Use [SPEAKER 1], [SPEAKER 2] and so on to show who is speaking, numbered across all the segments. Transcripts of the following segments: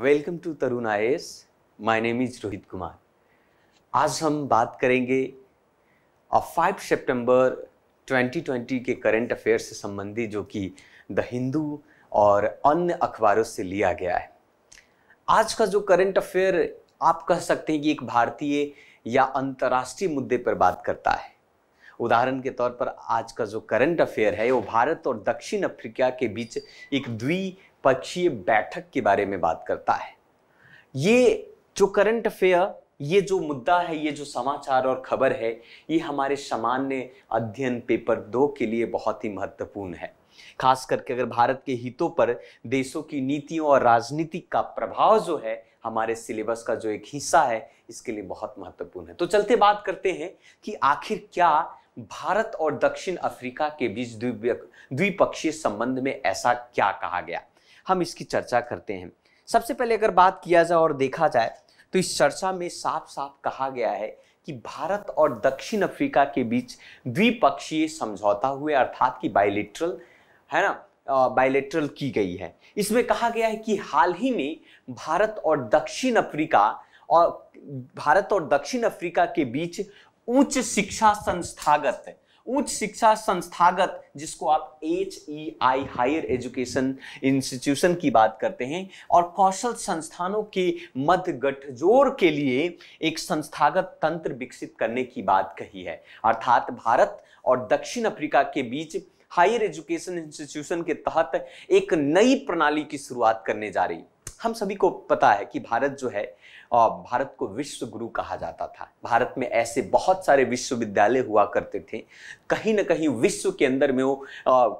[SPEAKER 1] Welcome to Tarun IAS. My name is Rohit Kumar. आज हम बात करेंगे 5 सितंबर 2020 के करंट अफेयर से संबंधित, जो कि द हिंदू और अन्य अखबारों से लिया गया है। आज का जो करंट अफेयर आप कह सकते हैं कि एक भारतीय या अंतर्राष्ट्रीय मुद्दे पर बात करता है। उदाहरण के तौर पर आज का जो करंट अफेयर है वो भारत और दक्षिण अफ्रीका के बीच एक द्विपक्षीय बैठक के बारे में बात करता है। ये जो करंट अफेयर, ये जो मुद्दा है, ये जो समाचार और खबर है, ये हमारे सामान्य अध्ययन पेपर 2 के लिए बहुत ही महत्वपूर्ण है। खास करके अगर भारत के हितों पर देशों की नीतियों और राजनीति का प्रभाव जो है हमारे सिलेबस का जो एक हिस्सा है, इसके लिए बहुत महत्वपूर्ण है। तो चलते बात करते हैं कि आखिर क्या भारत और दक्षिण अफ्रीका के बीच द्विपक्षीय संबंध में ऐसा क्या कहा गया, हम इसकी चर्चा करते हैं। सबसे पहले अगर बात किया जाए और देखा जाए तो इस चर्चा में साफ साफ कहा गया है कि भारत और दक्षिण अफ्रीका के बीच द्विपक्षीय समझौता हुए, अर्थात कि बायलैटरल है ना, बायलैटरल की गई है। इसमें कहा गया है कि हाल ही में भारत और दक्षिण अफ्रीका के बीच उच्च शिक्षा संस्थागत जिसको आप HEI हायर एजुकेशन इंस्टीट्यूशन की बात करते हैं, और कौशल संस्थानों के मध्य गठजोड़ के लिए एक संस्थागत तंत्र विकसित करने की बात कही है। अर्थात भारत और दक्षिण अफ्रीका के बीच हायर एजुकेशन इंस्टीट्यूशन के तहत एक नई प्रणाली की शुरुआत करने जा रही। हम सभी को पता है कि भारत जो है, भारत को विश्व गुरु कहा जाता था। भारत में ऐसे बहुत सारे विश्वविद्यालय हुआ करते थे, कहीं ना कहीं विश्व के अंदर में वो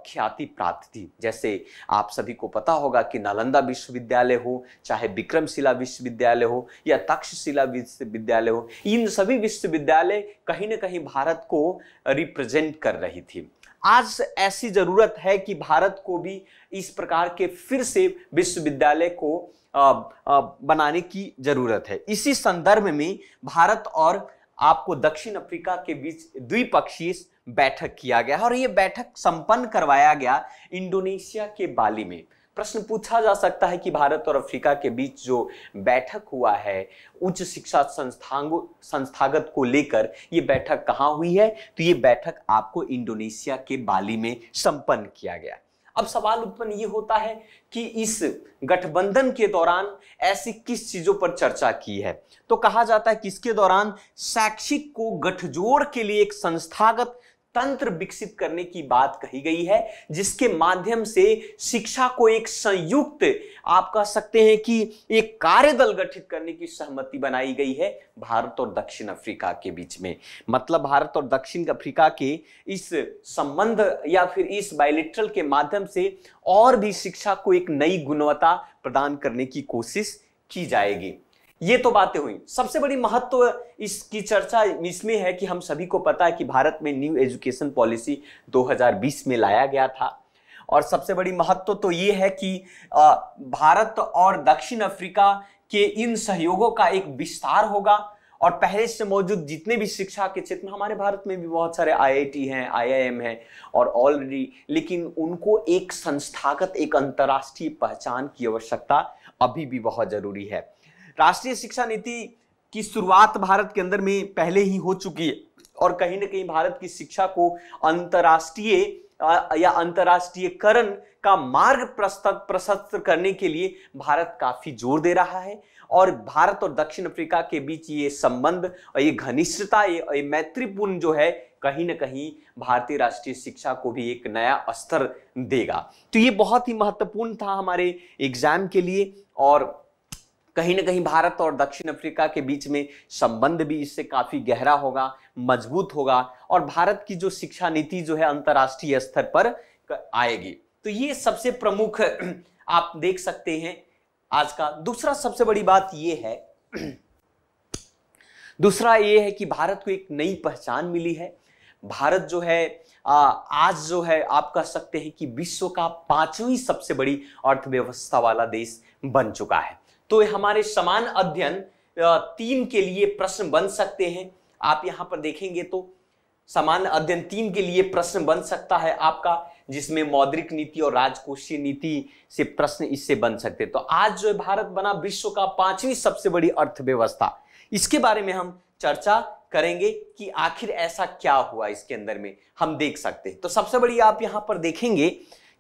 [SPEAKER 1] ख्याति प्राप्त थी। जैसे आप सभी को पता होगा कि नालंदा विश्वविद्यालय हो, चाहे विक्रमशिला विश्वविद्यालय हो या तक्षशिला विश्वविद्यालय हो, इन सभी विश्वविद्यालय कहीं ना कहीं भारत को रिप्रेजेंट कर रही थी। आज ऐसी जरूरत है कि भारत को भी इस प्रकार के फिर से विश्वविद्यालय को बनाने की जरूरत है। इसी संदर्भ में भारत और आपको दक्षिण अफ्रीका के बीच द्विपक्षीय बैठक किया गया और यह बैठक संपन्न करवाया गया इंडोनेशिया के बाली में। प्रश्न पूछा जा सकता है कि भारत और अफ्रीका के बीच जो बैठक हुआ है उच्च शिक्षा संस्थागत को लेकर, ये बैठक कहाँ हुई है? तो ये बैठक आपको इंडोनेशिया के बाली में संपन्न किया गया। अब सवाल उत्पन्न ये होता है कि इस गठबंधन के दौरान ऐसी किस चीजों पर चर्चा की है? तो कहा जाता है कि इसके दौरान शैक्षिक को गठजोड़ के लिए एक संस्थागत तंत्र विकसित करने की बात कही गई है, जिसके माध्यम से शिक्षा को एक संयुक्त, आप कह सकते हैं कि एक कार्यदल गठित करने की सहमति बनाई गई है भारत और दक्षिण अफ्रीका के बीच में। मतलब भारत और दक्षिण अफ्रीका के इस संबंध या फिर इस बायलैटरल के माध्यम से और भी शिक्षा को एक नई गुणवत्ता प्रदान करने की कोशिश की जाएगी। ये तो बातें हुई। सबसे बड़ी महत्व इसकी चर्चा इसमें है कि हम सभी को पता है कि भारत में न्यू एजुकेशन पॉलिसी 2020 में लाया गया था, और सबसे बड़ी महत्व तो ये है कि भारत और दक्षिण अफ्रीका के इन सहयोगों का एक विस्तार होगा, और पहले से मौजूद जितने भी शिक्षा के क्षेत्र में, हमारे भारत में भी बहुत सारे IIT हैं, IIM हैं और ऑलरेडी, लेकिन उनको एक संस्थागत, एक अंतर्राष्ट्रीय पहचान की आवश्यकता अभी भी बहुत जरूरी है। राष्ट्रीय शिक्षा नीति की शुरुआत भारत के अंदर में पहले ही हो चुकी है, और कहीं ना कहीं भारत की शिक्षा को अंतर्राष्ट्रीय या अंतर्राष्ट्रीयकरण का मार्ग प्रशस्त करने के लिए भारत काफी जोर दे रहा है। और भारत और दक्षिण अफ्रीका के बीच ये संबंध और ये घनिष्ठता, ये मैत्रीपूर्ण जो है, कहीं ना कहीं भारतीय राष्ट्रीय शिक्षा को भी एक नया स्तर देगा। तो ये बहुत ही महत्वपूर्ण था हमारे एग्जाम के लिए, और कहीं ना कहीं भारत और दक्षिण अफ्रीका के बीच में संबंध भी इससे काफी गहरा होगा, मजबूत होगा, और भारत की जो शिक्षा नीति जो है अंतर्राष्ट्रीय स्तर पर आएगी। तो ये सबसे प्रमुख आप देख सकते हैं आज का। दूसरा सबसे बड़ी बात ये है कि भारत को एक नई पहचान मिली है। भारत जो है आज जो है आप कह सकते हैं कि विश्व का 5वीं सबसे बड़ी अर्थव्यवस्था वाला देश बन चुका है। तो हमारे समान अध्ययन 3 के लिए प्रश्न बन सकते हैं। आप यहां पर देखेंगे तो समान अध्ययन 3 के लिए प्रश्न बन सकता है आपका जिसमें मौद्रिक नीति और राजकोषीय नीति से प्रश्न इससे बन सकते हैं। तो आज जो भारत बना विश्व का 5वीं सबसे बड़ी अर्थव्यवस्था, इसके बारे में हम चर्चा करेंगे कि आखिर ऐसा क्या हुआ इसके अंदर में हम देख सकते हैं। तो सबसे बड़ी आप यहां पर देखेंगे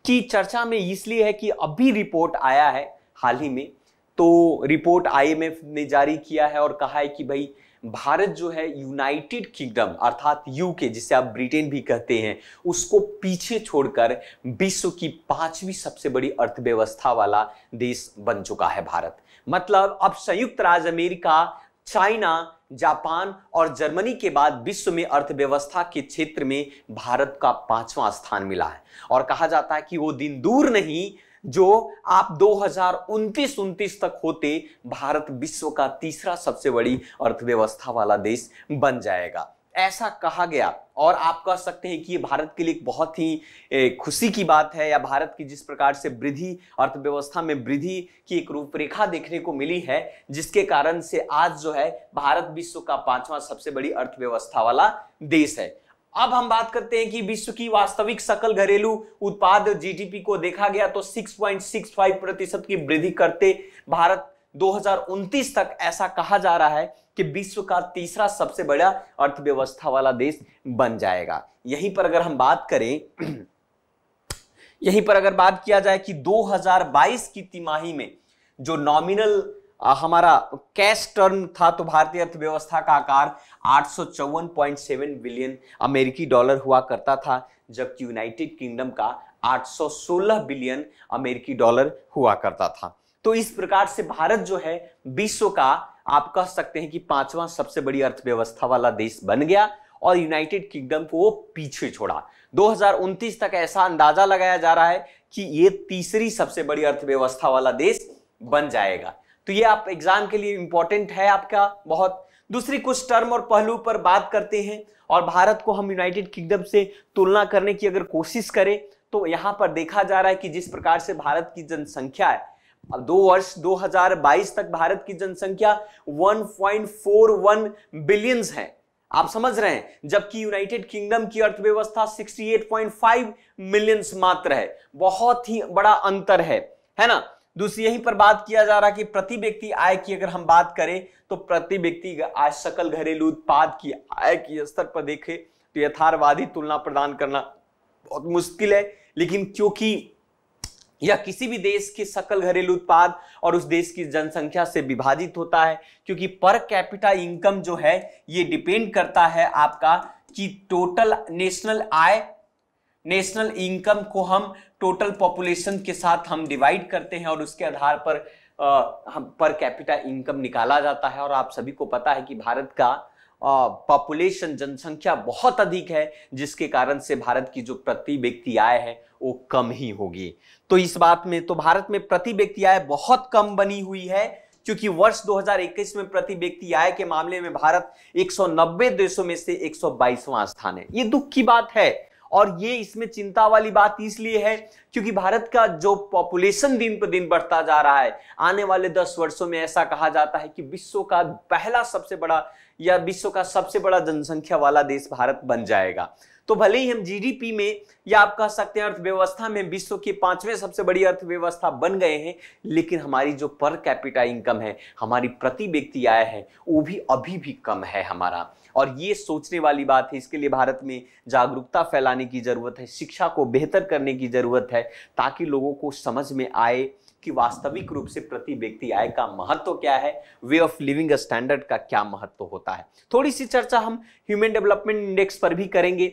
[SPEAKER 1] कि चर्चा में इसलिए है कि अभी रिपोर्ट आया है हाल ही में, तो रिपोर्ट IMF ने जारी किया है और कहा है कि भाई भारत जो है यूनाइटेड किंगडम अर्थात यूके, जिसे आप ब्रिटेन भी कहते हैं, उसको पीछे छोड़कर विश्व की 5वीं सबसे बड़ी अर्थव्यवस्था वाला देश बन चुका है भारत। मतलब अब संयुक्त राज्य अमेरिका, चाइना, जापान और जर्मनी के बाद विश्व में अर्थव्यवस्था के क्षेत्र में भारत का 5वां स्थान मिला है। और कहा जाता है कि वो दिन दूर नहीं जो आप 2029 तक होते भारत विश्व का 3रा सबसे बड़ी अर्थव्यवस्था वाला देश बन जाएगा, ऐसा कहा गया। और आप कह सकते हैं कि ये भारत के लिए एक बहुत ही खुशी की बात है, या भारत की जिस प्रकार से वृद्धि, अर्थव्यवस्था में वृद्धि की एक रूपरेखा देखने को मिली है, जिसके कारण से आज जो है भारत विश्व का 5वां सबसे बड़ी अर्थव्यवस्था वाला देश है। अब हम बात करते हैं कि विश्व की वास्तविक सकल घरेलू उत्पाद GDP को देखा गया तो 6.65% की वृद्धि करते भारत 2029 तक, ऐसा कहा जा रहा है कि विश्व का 3रा सबसे बड़ा अर्थव्यवस्था वाला देश बन जाएगा। यहीं पर अगर हम बात करें, यहीं पर अगर बात किया जाए कि 2022 की तिमाही में जो नॉमिनल हमारा कैश टर्न था, तो भारतीय अर्थव्यवस्था का आकार 854.7 बिलियन अमेरिकी डॉलर हुआ करता था, जबकि यूनाइटेड किंगडम का 816 बिलियन अमेरिकी डॉलर हुआ करता था। तो इस प्रकार से भारत जो है विश्व का, आप कह सकते हैं कि 5वां सबसे बड़ी अर्थव्यवस्था वाला देश बन गया और यूनाइटेड किंगडम को वो पीछे छोड़ा। 2029 तक ऐसा अंदाजा लगाया जा रहा है कि ये 3री सबसे बड़ी अर्थव्यवस्था वाला देश बन जाएगा। तो ये आप एग्जाम के लिए इंपॉर्टेंट है आपका बहुत। दूसरी कुछ टर्म और पहलू पर बात करते हैं, और भारत को हम यूनाइटेड किंगडम से तुलना करने की अगर कोशिश करें तो यहां पर देखा जा रहा है कि जिस प्रकार से भारत की जनसंख्या है, अब 2022 तक भारत की जनसंख्या 1.41 बिलियंस है, आप समझ रहे हैं, जबकि यूनाइटेड किंगडम की अर्थव्यवस्था 68.5 मिलियंस मात्र है। बहुत ही बड़ा अंतर है ना। दूसरी यहीं पर बात किया जा रहा है कि प्रति व्यक्ति आय की अगर हम बात करें तो प्रति व्यक्ति आज सकल घरेलू उत्पाद की आय की स्तर पर देखें तो यथार्थवादी तुलना प्रदान करना बहुत मुश्किल है, लेकिन क्योंकि यह किसी भी देश के सकल घरेलू उत्पाद और उस देश की जनसंख्या से विभाजित होता है, क्योंकि पर कैपिटा इनकम जो है ये डिपेंड करता है आपका कि टोटल नेशनल आय, नेशनल इनकम को हम टोटल पॉपुलेशन के साथ हम डिवाइड करते हैं और उसके आधार पर हम पर कैपिटा इनकम निकाला जाता है। और आप सभी को पता है कि भारत का पॉपुलेशन, जनसंख्या बहुत अधिक है, जिसके कारण से भारत की जो प्रति व्यक्ति आय है वो कम ही होगी। तो इस बात में तो भारत में प्रति व्यक्ति आय बहुत कम बनी हुई है, क्योंकि वर्ष 2021 में प्रति व्यक्ति आय के मामले में भारत 190 देशों में से 122वां स्थान है। ये दुख की बात है, और ये इसमें चिंता वाली बात इसलिए है क्योंकि भारत का जो पॉपुलेशन दिन पर दिन बढ़ता जा रहा है। आने वाले 10 वर्षों में ऐसा कहा जाता है कि विश्व का पहला सबसे बड़ा या विश्व का सबसे बड़ा जनसंख्या वाला देश भारत बन जाएगा। तो भले ही हम GDP में या आप कह सकते हैं अर्थव्यवस्था में विश्व की 5वें सबसे बड़ी अर्थव्यवस्था बन गए हैं, लेकिन हमारी जो पर कैपिटा इनकम है, हमारी प्रति व्यक्ति आय है, वो भी अभी भी कम है हमारा। और ये सोचने वाली बात है। इसके लिए भारत में जागरूकता फैलाने की जरूरत है, शिक्षा को बेहतर करने की जरूरत है, ताकि लोगों को समझ में आए कि वास्तविक रूप से प्रति व्यक्ति आय का महत्व क्या है, वे ऑफ लिविंग स्टैंडर्ड का क्या महत्व होता है। थोड़ी सी चर्चा हम ह्यूमन डेवलपमेंट इंडेक्स पर भी करेंगे,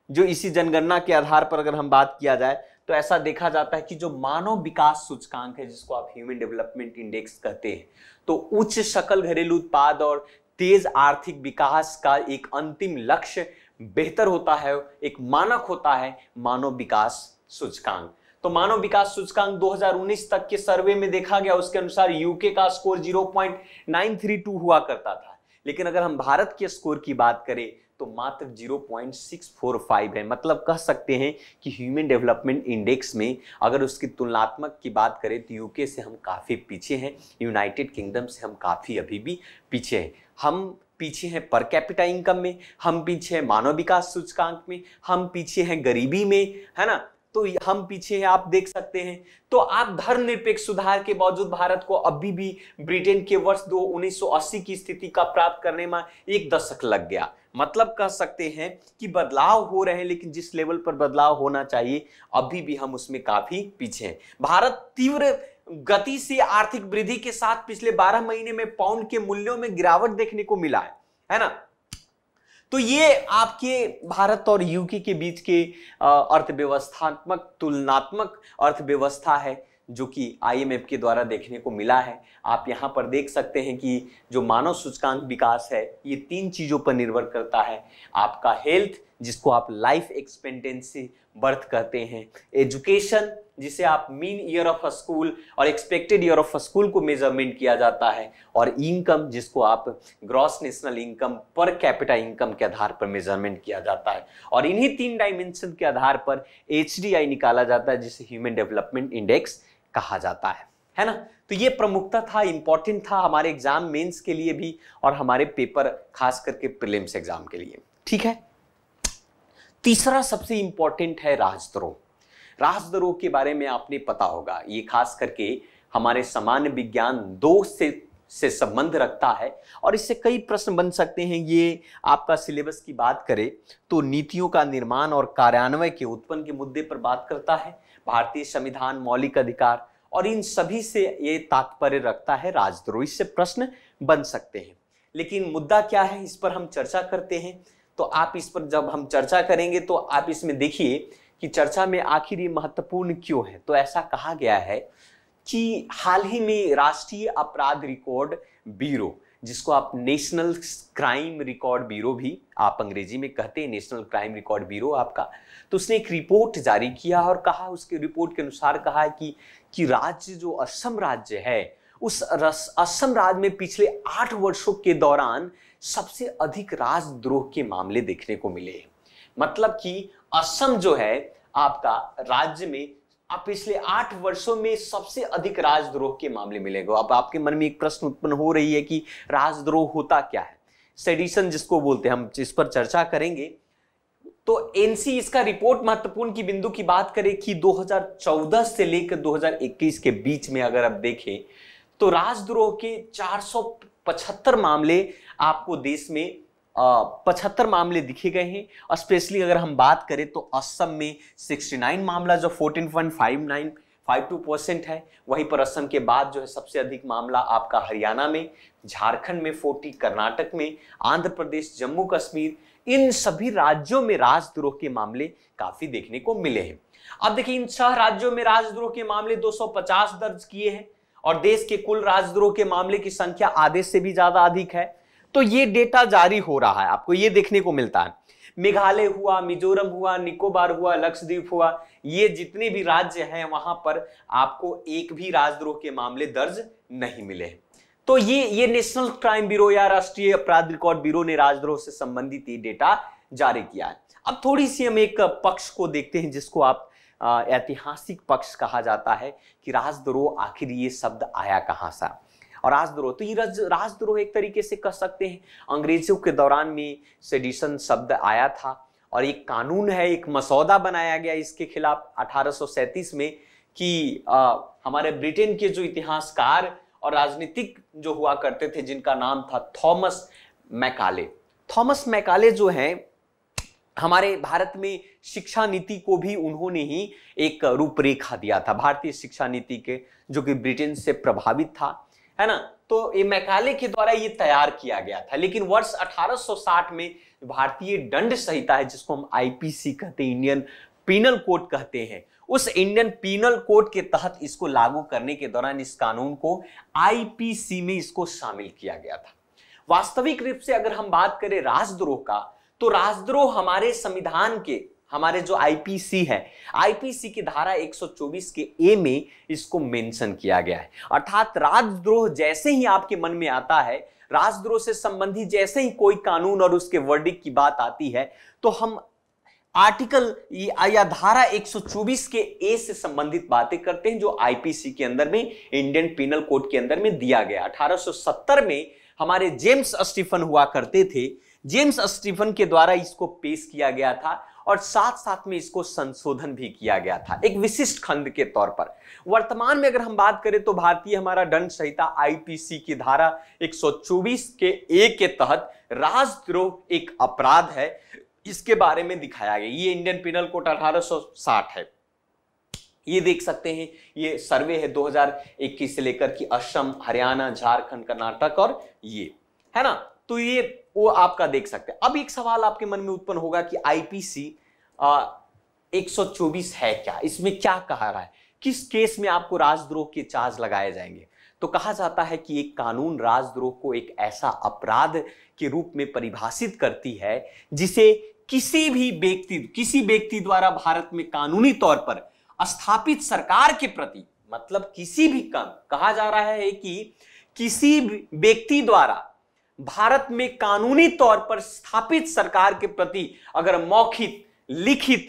[SPEAKER 1] जो इसी जनगणना के आधार पर अगर हम बात किया जाए तो ऐसा देखा जाता है कि जो मानव विकास सूचकांक है, जिसको आप ह्यूमन डेवलपमेंट इंडेक्स कहते हैं, तो उच्च सकल घरेलू उत्पाद और तेज आर्थिक विकास का एक अंतिम लक्ष्य बेहतर होता है, एक मानक होता है मानव विकास सूचकांक। तो मानव विकास सूचकांक 2019 तक के सर्वे में देखा गया, उसके अनुसार यूके का स्कोर 0.932 हुआ करता था, लेकिन अगर हम भारत के स्कोर की बात करें तो मात्र 0.645 है। मतलब कह सकते हैं कि ह्यूमन डेवलपमेंट इंडेक्स में अगर उसकी तुलनात्मक की बात करें तो यूके से हम काफ़ी पीछे हैं, यूनाइटेड किंगडम से हम काफ़ी अभी भी पीछे हैं। हम पीछे हैं पर कैपिटा इनकम में, हम पीछे हैं मानव विकास सूचकांक में, हम पीछे हैं गरीबी में, है ना, तो हम पीछे हैं, आप देख सकते हैं। तो आप धर्मनिरपेक्ष सुधार के बावजूद भारत को अभी भी ब्रिटेन के वर्ष 1980 की स्थिति का प्राप्त करने में 1 दशक लग गया। मतलब कह सकते हैं कि बदलाव हो रहे हैं, लेकिन जिस लेवल पर बदलाव होना चाहिए अभी भी हम उसमें काफी पीछे हैं। भारत तीव्र गति से आर्थिक वृद्धि के साथ पिछले 12 महीने में पाउंड के मूल्यों में गिरावट देखने को मिला है ना। तो ये आपके भारत और यूके के बीच के अर्थव्यवस्थात्मक तुलनात्मक अर्थव्यवस्था है, जो कि आईएमएफ के द्वारा देखने को मिला है। आप यहां पर देख सकते हैं कि जो मानव सूचकांक विकास है ये 3 चीजों पर निर्भर करता है। आपका हेल्थ, जिसको आप लाइफ एक्सपेक्टेंसी बर्थ कहते हैं, एजुकेशन, जिसे आप मीन ईयर ऑफ स्कूल और एक्सपेक्टेड ईयर ऑफ स्कूल को मेजरमेंट किया जाता है, और इनकम, जिसको आप gross national income per capita income के आधार पर मेजरमेंट किया जाता है। और इन्हीं 3 डायमेंशन के आधार पर एचडीआई निकाला जाता है, जिसे ह्यूमन डेवलपमेंट इंडेक्स कहा जाता है ना। तो ये प्रमुखता था, इंपॉर्टेंट था हमारे एग्जाम मेंस के लिए भी और हमारे पेपर खास करके प्रीलिम्स एग्जाम के लिए। ठीक है, तीसरा सबसे इंपॉर्टेंट है राजद्रोह। राजद्रोह के बारे में आपने पता होगा, ये खास करके हमारे सामान्य विज्ञान 2 से संबंध रखता है और इससे कई प्रश्न बन सकते हैं। ये आपका सिलेबस की बात करें तो नीतियों का निर्माण और कार्यान्वयन के उत्पन्न के मुद्दे पर बात करता है। भारतीय संविधान, मौलिक अधिकार और इन सभी से ये तात्पर्य रखता है राजद्रोह। इससे प्रश्न बन सकते हैं, लेकिन मुद्दा क्या है इस पर हम चर्चा करते हैं। तो आप इस पर जब हम चर्चा करेंगे तो आप इसमें देखिए कि चर्चा में आखिर ये महत्वपूर्ण क्यों है। तो ऐसा कहा गया है कि हाल ही में राष्ट्रीय अपराध रिकॉर्ड ब्यूरो, जिसको आप नेशनल क्राइम रिकॉर्ड ब्यूरो भी आप अंग्रेजी में कहते हैं, नेशनल क्राइम रिकॉर्ड ब्यूरो आपका, तो उसने एक रिपोर्ट जारी किया और कहा, उसके रिपोर्ट के अनुसार कहा है कि राज्य जो असम राज्य है, उस असम राज्य में पिछले 8 वर्षों के दौरान सबसे अधिक राजद्रोह के मामले देखने को मिले। मतलब कि असम जो है आपका राज्य में अब पिछले 8 वर्षों में सबसे अधिक राजद्रोह के मामले मिलेगा। अब आपके मन में एक प्रश्न उत्पन्न हो रही है कि राजद्रोह होता क्या है, सेडिशन जिसको बोलते हैं, हम इस पर चर्चा करेंगे। तो एनसी इसका रिपोर्ट महत्वपूर्ण की बिंदु की बात करें कि 2014 से लेकर 2021 के बीच में अगर आप देखें तो राजद्रोह के 475 मामले आपको देश में 75 मामले दिखे गए हैं। स्पेशली अगर हम बात करें तो असम में 69 मामला जो 14.5952% है। वहीं पर असम के बाद जो है सबसे अधिक मामला आपका हरियाणा में, झारखंड में 40, कर्नाटक में, आंध्र प्रदेश, जम्मू कश्मीर, इन सभी राज्यों में राजद्रोह के मामले काफी देखने को मिले हैं। अब देखिए इन 6 राज्यों में राजद्रोह के मामले 250 दर्ज किए हैं और देश के कुल राजद्रोह के मामले की संख्या आधे से भी ज्यादा अधिक है। तो ये डेटा जारी हो रहा है, आपको ये देखने को मिलता है। मेघालय हुआ, मिजोरम हुआ, निकोबार हुआ, लक्षद्वीप हुआ, ये जितने भी राज्य हैं वहां पर आपको एक भी राजद्रोह के मामले दर्ज नहीं मिले। तो ये नेशनल क्राइम ब्यूरो या राष्ट्रीय अपराध रिकॉर्ड ब्यूरो ने राजद्रोह से संबंधित ये डेटा जारी किया है। अब थोड़ी सी हम एक पक्ष को देखते हैं जिसको आप ऐतिहासिक पक्ष कहा जाता है कि राजद्रोह आखिर ये शब्द आया कहां से। और राजद्रोह, तो ये राजद्रोह एक तरीके से कह सकते हैं अंग्रेजों के दौरान में सेडिशन शब्द आया था और एक कानून है, एक मसौदा बनाया गया इसके खिलाफ 1837 में कि हमारे ब्रिटेन के जो इतिहासकार और राजनीतिक जो हुआ करते थे जिनका नाम था थॉमस मैकाले। थॉमस मैकाले जो हैं हमारे भारत में शिक्षा नीति को भी उन्होंने ही एक रूपरेखा दिया था, भारतीय शिक्षा नीति के, जो कि ब्रिटेन से प्रभावित था, है ना। तो ये मैकाले के द्वारा ये तैयार किया गया था। लेकिन वर्ष 1860 में भारतीय दंड संहिता है, जिसको हम आईपीसी कहते हैं, इंडियन पीनल कोड कहते हैं, उस इंडियन पीनल कोड के तहत इसको लागू करने के दौरान इस कानून को आईपीसी में इसको शामिल किया गया था। वास्तविक रूप से अगर हम बात करें राजद्रोह का, तो राजद्रोह हमारे संविधान के, हमारे जो आईपीसी है, आईपीसी की धारा 124 के ए में इसको मेंशन किया गया है। अर्थात राजद्रोह जैसे ही आपके मन में आता है, राजद्रोह से संबंधित जैसे ही कोई कानून और उसके वर्डिक की बात आती है, तो हम आर्टिकल या धारा 124 के ए से संबंधित बातें करते हैं, जो आईपीसी के अंदर में, इंडियन पीनल कोड के अंदर में दिया गया। 1870 में हमारे जेम्स स्टीफन हुआ करते थे, जेम्स स्टीफन के द्वारा इसको पेश किया गया था और साथ साथ में इसको संशोधन भी किया गया था एक विशिष्ट खंड के तौर पर। वर्तमान में अगर हम बात करें तो भारतीय हमारा दंड संहिता आईपीसी की धारा 124 के ए के तहत राजद्रोह एक अपराध है, इसके बारे में दिखाया गया। ये इंडियन पिनल कोड 1860 है। ये देख सकते हैं, ये सर्वे है 2021 से लेकर कि असम, हरियाणा, झारखंड, कर्नाटक और ये है ना, तो ये वो आपका देख सकते हैं। अब एक सवाल आपके मन में उत्पन्न होगा कि आईपीसी 124 है क्या, इसमें क्या कहा रहा है, किस केस में आपको राजद्रोह के चार्ज लगाए जाएंगे। तो कहा जाता है कि एक कानून राजद्रोह को एक ऐसा अपराध के रूप में परिभाषित करती है जिसे किसी व्यक्ति द्वारा भारत में कानूनी तौर पर स्थापित सरकार के प्रति, मतलब किसी भी कहा जा रहा है कि किसी व्यक्ति द्वारा भारत में कानूनी तौर पर स्थापित सरकार के प्रति अगर मौखिक लिखित,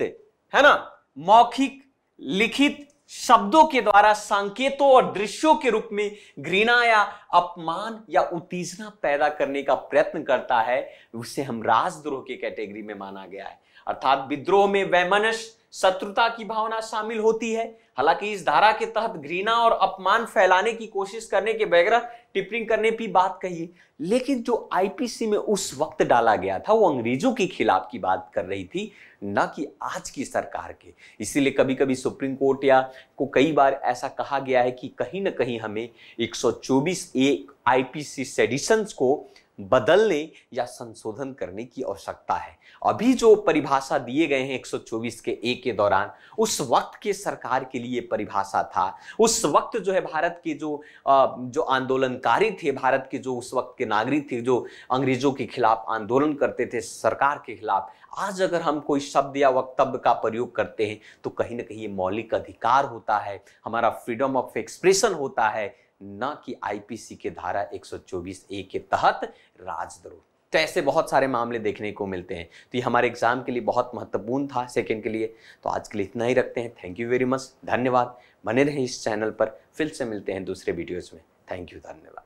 [SPEAKER 1] है ना, मौखिक लिखित शब्दों के द्वारा संकेतों और दृश्यों के रूप में घृणा या अपमान या उत्तेजना पैदा करने का प्रयत्न करता है, उसे हम राजद्रोह की कैटेगरी में माना गया है। अर्थात विद्रोह में वैमनस्य, शत्रुता की भावना शामिल होती है। हालांकि इस धारा के तहत घृणा और अपमान फैलाने की कोशिश करने के बगैर टिप्पणी करने की बात कही है, लेकिन जो आईपीसी में उस वक्त डाला गया था वो अंग्रेजों के खिलाफ की बात कर रही थी, न कि आज की सरकार के। इसीलिए कभी कभी सुप्रीम कोर्ट या को कई बार ऐसा कहा गया है कि कहीं ना कहीं हमें 124 ए आईपीसी सेडिशंस को बदलने या संशोधन करने की आवश्यकता है। अभी जो परिभाषा दिए गए हैं 124 के ए के दौरान, उस वक्त के सरकार के लिए परिभाषा था। उस वक्त जो है भारत के जो आंदोलनकारी थे, भारत के जो उस वक्त के नागरिक थे जो अंग्रेजों के खिलाफ आंदोलन करते थे, सरकार के खिलाफ, आज अगर हम कोई शब्द या वक्तव्य का प्रयोग करते हैं तो कहीं ना कहीं ये मौलिक अधिकार होता है, हमारा फ्रीडम ऑफ एक्सप्रेशन होता है, न कि आईपीसी के धारा 124 ए के तहत राजद्रोह। तो ऐसे बहुत सारे मामले देखने को मिलते हैं। तो ये हमारे एग्जाम के लिए बहुत महत्वपूर्ण था, सेकंड के लिए। तो आज के लिए इतना ही रखते हैं। थैंक यू वेरी मच, धन्यवाद। बने रहें इस चैनल पर, फिर से मिलते हैं दूसरे वीडियोज में। थैंक यू, धन्यवाद।